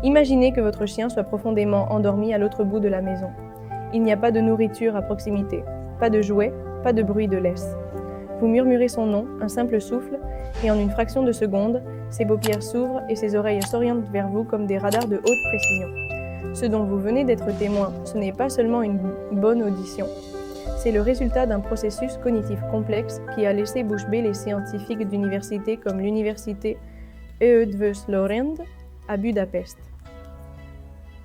Imaginez que votre chien soit profondément endormi à l'autre bout de la maison. Il n'y a pas de nourriture à proximité, pas de jouets, pas de bruit de laisse. Vous murmurez son nom, un simple souffle, et en une fraction de seconde, ses paupières s'ouvrent et ses oreilles s'orientent vers vous comme des radars de haute précision. Ce dont vous venez d'être témoin, ce n'est pas seulement une bonne audition, c'est le résultat d'un processus cognitif complexe qui a laissé bouche bée les scientifiques d'universités comme l'université Eötvös-Loránd à Budapest.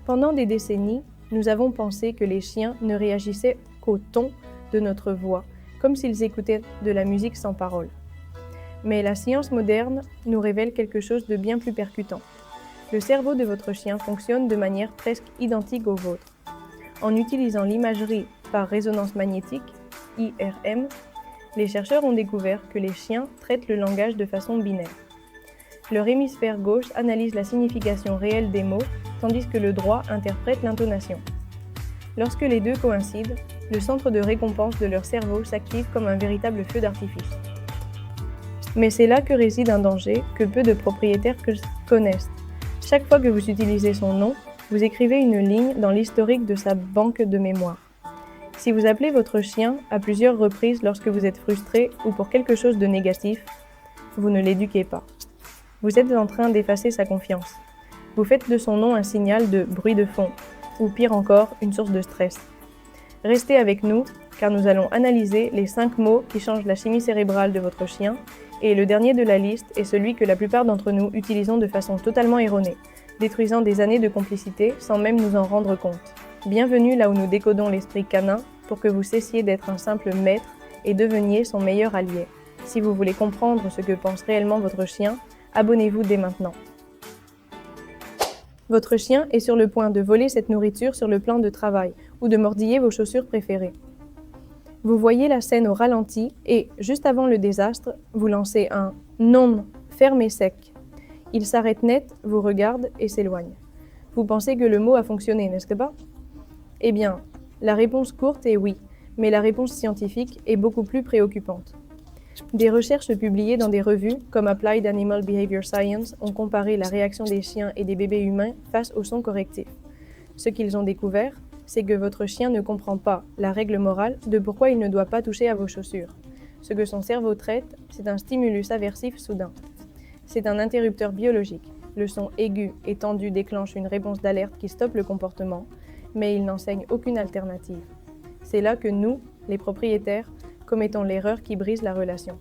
Pendant des décennies, nous avons pensé que les chiens ne réagissaient qu'au ton de notre voix, comme s'ils écoutaient de la musique sans parole. Mais la science moderne nous révèle quelque chose de bien plus percutant. Le cerveau de votre chien fonctionne de manière presque identique au vôtre. En utilisant l'imagerie par résonance magnétique, IRM, les chercheurs ont découvert que les chiens traitent le langage de façon binaire. Leur hémisphère gauche analyse la signification réelle des mots, tandis que le droit interprète l'intonation. Lorsque les deux coïncident, le centre de récompense de leur cerveau s'active comme un véritable feu d'artifice. Mais c'est là que réside un danger que peu de propriétaires connaissent. Chaque fois que vous utilisez son nom, vous écrivez une ligne dans l'historique de sa banque de mémoire. Si vous appelez votre chien à plusieurs reprises lorsque vous êtes frustré ou pour quelque chose de négatif, vous ne l'éduquez pas. Vous êtes en train d'effacer sa confiance. Vous faites de son nom un signal de bruit de fond, ou pire encore, une source de stress. Restez avec nous, car nous allons analyser les 5 mots qui changent la chimie cérébrale de votre chien, et le dernier de la liste est celui que la plupart d'entre nous utilisons de façon totalement erronée, détruisant des années de complicité sans même nous en rendre compte. Bienvenue là où nous décodons l'esprit canin pour que vous cessiez d'être un simple maître et deveniez son meilleur allié. Si vous voulez comprendre ce que pense réellement votre chien, abonnez-vous dès maintenant. Votre chien est sur le point de voler cette nourriture sur le plan de travail ou de mordiller vos chaussures préférées. Vous voyez la scène au ralenti et, juste avant le désastre, vous lancez un « non » ferme et sec. Il s'arrête net, vous regarde et s'éloigne. Vous pensez que le mot a fonctionné, n'est-ce pas? Eh bien, la réponse courte est oui, mais la réponse scientifique est beaucoup plus préoccupante. Des recherches publiées dans des revues comme Applied Animal Behavior Science ont comparé la réaction des chiens et des bébés humains face au son correctif. Ce qu'ils ont découvert, c'est que votre chien ne comprend pas la règle morale de pourquoi il ne doit pas toucher à vos chaussures. Ce que son cerveau traite, c'est un stimulus aversif soudain. C'est un interrupteur biologique. Le son aigu et tendu déclenche une réponse d'alerte qui stoppe le comportement, mais il n'enseigne aucune alternative. C'est là que nous, les propriétaires, commettons l'erreur qui brise la relation.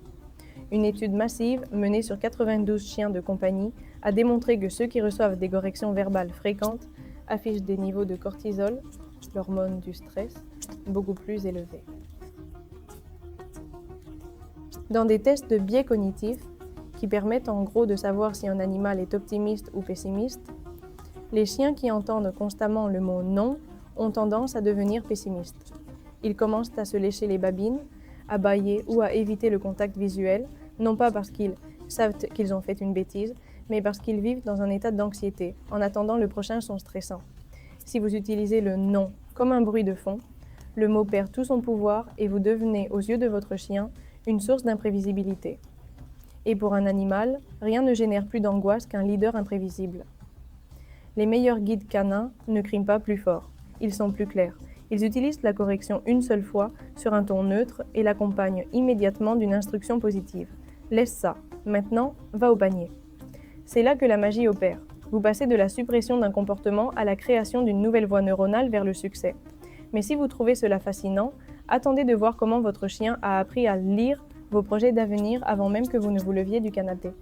Une étude massive menée sur 92 chiens de compagnie a démontré que ceux qui reçoivent des corrections verbales fréquentes affichent des niveaux de cortisol, l'hormone du stress, beaucoup plus élevés. Dans des tests de biais cognitifs, qui permettent en gros de savoir si un animal est optimiste ou pessimiste, les chiens qui entendent constamment le mot « non » ont tendance à devenir pessimistes. Ils commencent à se lécher les babines, à bâiller ou à éviter le contact visuel, non pas parce qu'ils savent qu'ils ont fait une bêtise, mais parce qu'ils vivent dans un état d'anxiété, en attendant le prochain son stressant. Si vous utilisez le « non » comme un bruit de fond, le mot perd tout son pouvoir et vous devenez, aux yeux de votre chien, une source d'imprévisibilité. Et pour un animal, rien ne génère plus d'angoisse qu'un leader imprévisible. Les meilleurs guides canins ne crient pas plus fort, ils sont plus clairs. Ils utilisent la correction une seule fois sur un ton neutre et l'accompagnent immédiatement d'une instruction positive. Laisse ça, maintenant, va au panier. C'est là que la magie opère. Vous passez de la suppression d'un comportement à la création d'une nouvelle voie neuronale vers le succès. Mais si vous trouvez cela fascinant, attendez de voir comment votre chien a appris à lire vos projets d'avenir avant même que vous ne vous leviez du canapé.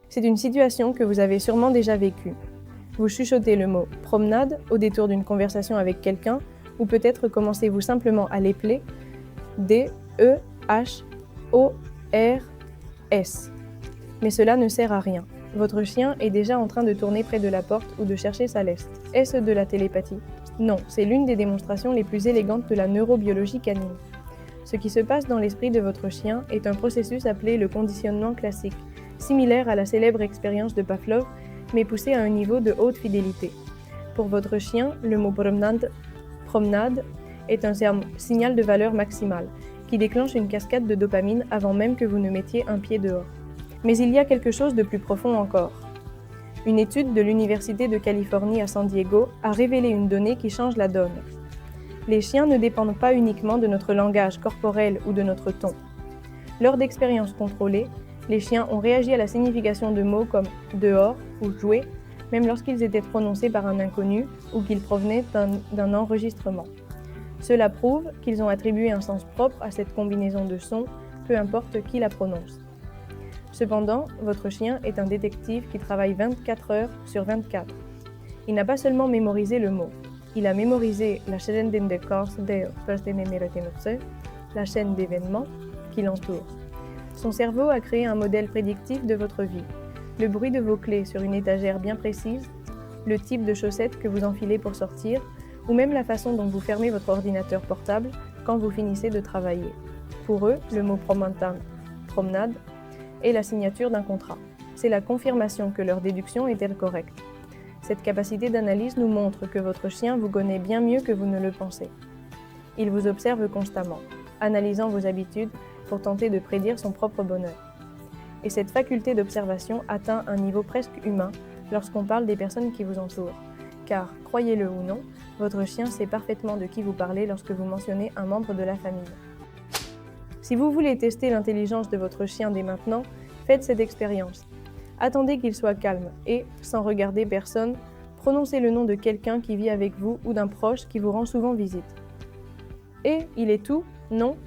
C'est une situation que vous avez sûrement déjà vécue. Vous chuchotez le mot « promenade » au détour d'une conversation avec quelqu'un ou peut-être commencez-vous simplement à l'épeler D-E-H-O-R-S. Mais cela ne sert à rien. Votre chien est déjà en train de tourner près de la porte ou de chercher sa leste. Est-ce de la télépathie? Non, c'est l'une des démonstrations les plus élégantes de la neurobiologie canine. Ce qui se passe dans l'esprit de votre chien est un processus appelé le conditionnement classique, similaire à la célèbre expérience de Pavlov, mais poussé à un niveau de haute fidélité. Pour votre chien, le mot promenade est un signal de valeur maximale, qui déclenche une cascade de dopamine avant même que vous ne mettiez un pied dehors. Mais il y a quelque chose de plus profond encore. Une étude de l'Université de Californie à San Diego a révélé une donnée qui change la donne. Les chiens ne dépendent pas uniquement de notre langage corporel ou de notre ton. Lors d'expériences contrôlées, les chiens ont réagi à la signification de mots comme « dehors » ou « jouer », même lorsqu'ils étaient prononcés par un inconnu ou qu'ils provenaient d'un enregistrement. Cela prouve qu'ils ont attribué un sens propre à cette combinaison de sons, peu importe qui la prononce. Cependant, votre chien est un détective qui travaille 24 heures sur 24. Il n'a pas seulement mémorisé le mot, il a mémorisé la chaîne la chaîne d'événements qui l'entoure. Son cerveau a créé un modèle prédictif de votre vie, le bruit de vos clés sur une étagère bien précise, le type de chaussettes que vous enfilez pour sortir, ou même la façon dont vous fermez votre ordinateur portable quand vous finissez de travailler. Pour eux, le mot promenade, est la signature d'un contrat. C'est la confirmation que leur déduction est-elle correcte. Cette capacité d'analyse nous montre que votre chien vous connaît bien mieux que vous ne le pensez. Il vous observe constamment, analysant vos habitudes pour tenter de prédire son propre bonheur. Et cette faculté d'observation atteint un niveau presque humain lorsqu'on parle des personnes qui vous entourent. Car, croyez-le ou non, votre chien sait parfaitement de qui vous parlez lorsque vous mentionnez un membre de la famille. Si vous voulez tester l'intelligence de votre chien dès maintenant, faites cette expérience. Attendez qu'il soit calme et, sans regarder personne, prononcez le nom de quelqu'un qui vit avec vous ou d'un proche qui vous rend souvent visite. Et il est tout, non?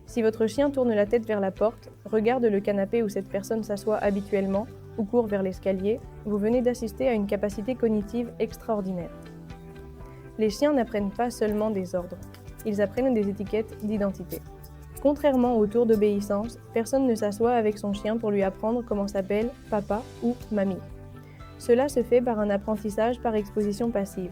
Si votre chien tourne la tête vers la porte, regarde le canapé où cette personne s'assoit habituellement ou court vers l'escalier, vous venez d'assister à une capacité cognitive extraordinaire. Les chiens n'apprennent pas seulement des ordres, ils apprennent des étiquettes d'identité. Contrairement au tour d'obéissance, personne ne s'assoit avec son chien pour lui apprendre comment s'appelle papa ou mamie. Cela se fait par un apprentissage par exposition passive.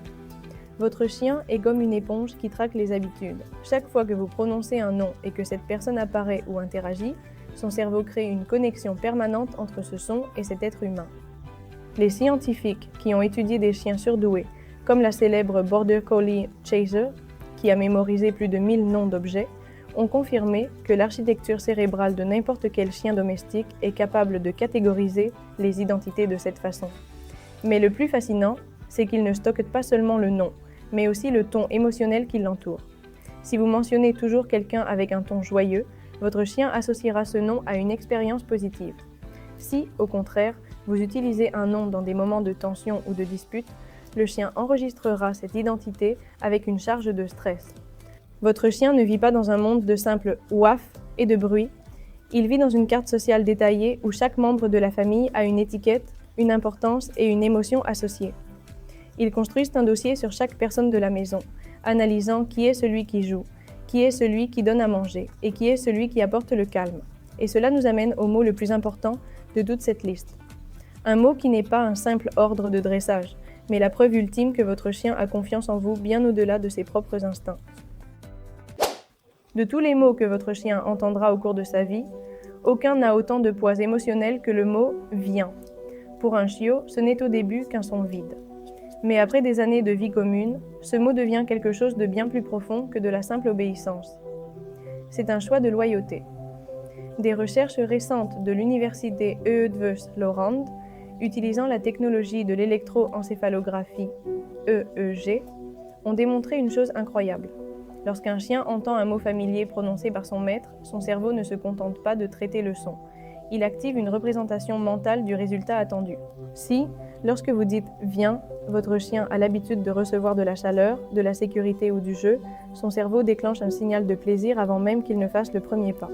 Votre chien est comme une éponge qui traque les habitudes. Chaque fois que vous prononcez un nom et que cette personne apparaît ou interagit, son cerveau crée une connexion permanente entre ce son et cet être humain. Les scientifiques qui ont étudié des chiens surdoués, comme la célèbre Border Collie Chaser, qui a mémorisé plus de 1000 noms d'objets, ont confirmé que l'architecture cérébrale de n'importe quel chien domestique est capable de catégoriser les identités de cette façon. Mais le plus fascinant, c'est qu'il ne stocke pas seulement le nom, mais aussi le ton émotionnel qui l'entoure. Si vous mentionnez toujours quelqu'un avec un ton joyeux, votre chien associera ce nom à une expérience positive. Si, au contraire, vous utilisez un nom dans des moments de tension ou de dispute, le chien enregistrera cette identité avec une charge de stress. Votre chien ne vit pas dans un monde de simples « ouaf » et de bruit. Il vit dans une carte sociale détaillée où chaque membre de la famille a une étiquette, une importance et une émotion associées. Ils construisent un dossier sur chaque personne de la maison, analysant qui est celui qui joue, qui est celui qui donne à manger et qui est celui qui apporte le calme. Et cela nous amène au mot le plus important de toute cette liste. Un mot qui n'est pas un simple ordre de dressage, mais la preuve ultime que votre chien a confiance en vous bien au-delà de ses propres instincts. De tous les mots que votre chien entendra au cours de sa vie, aucun n'a autant de poids émotionnel que le mot « viens ». Pour un chiot, ce n'est au début qu'un son vide. Mais après des années de vie commune, ce mot devient quelque chose de bien plus profond que de la simple obéissance. C'est un choix de loyauté. Des recherches récentes de l'université Eötvös-Loránd, utilisant la technologie de l'électroencéphalographie EEG, ont démontré une chose incroyable. Lorsqu'un chien entend un mot familier prononcé par son maître, son cerveau ne se contente pas de traiter le son. Il active une représentation mentale du résultat attendu. Si, lorsque vous dites « viens », votre chien a l'habitude de recevoir de la chaleur, de la sécurité ou du jeu, son cerveau déclenche un signal de plaisir avant même qu'il ne fasse le premier pas.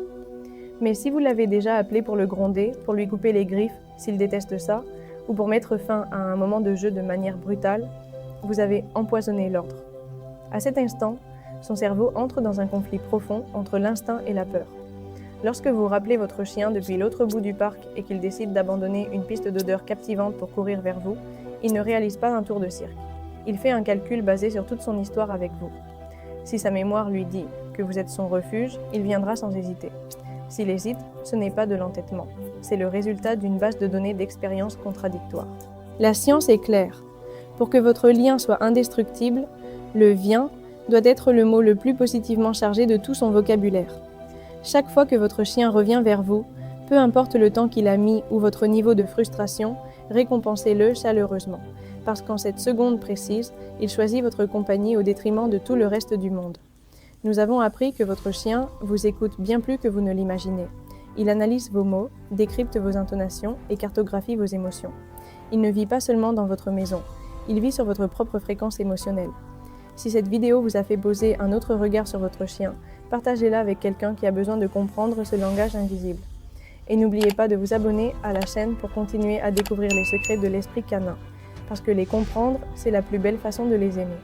Mais si vous l'avez déjà appelé pour le gronder, pour lui couper les griffes, s'il déteste ça, ou pour mettre fin à un moment de jeu de manière brutale, vous avez empoisonné l'ordre. À cet instant, son cerveau entre dans un conflit profond entre l'instinct et la peur. Lorsque vous rappelez votre chien depuis l'autre bout du parc et qu'il décide d'abandonner une piste d'odeur captivante pour courir vers vous, il ne réalise pas un tour de cirque. Il fait un calcul basé sur toute son histoire avec vous. Si sa mémoire lui dit que vous êtes son refuge, il viendra sans hésiter. S'il hésite, ce n'est pas de l'entêtement. C'est le résultat d'une base de données d'expériences contradictoires. La science est claire. Pour que votre lien soit indestructible, le « viens » doit être le mot le plus positivement chargé de tout son vocabulaire. Chaque fois que votre chien revient vers vous, peu importe le temps qu'il a mis ou votre niveau de frustration, Récompensez-le chaleureusement, parce qu'en cette seconde précise, il choisit votre compagnie au détriment de tout le reste du monde. Nous avons appris que votre chien vous écoute bien plus que vous ne l'imaginez. Il analyse vos mots, décrypte vos intonations et cartographie vos émotions. Il ne vit pas seulement dans votre maison, il vit sur votre propre fréquence émotionnelle. Si cette vidéo vous a fait poser un autre regard sur votre chien, partagez-la avec quelqu'un qui a besoin de comprendre ce langage invisible. Et n'oubliez pas de vous abonner à la chaîne pour continuer à découvrir les secrets de l'esprit canin, parce que les comprendre, c'est la plus belle façon de les aimer.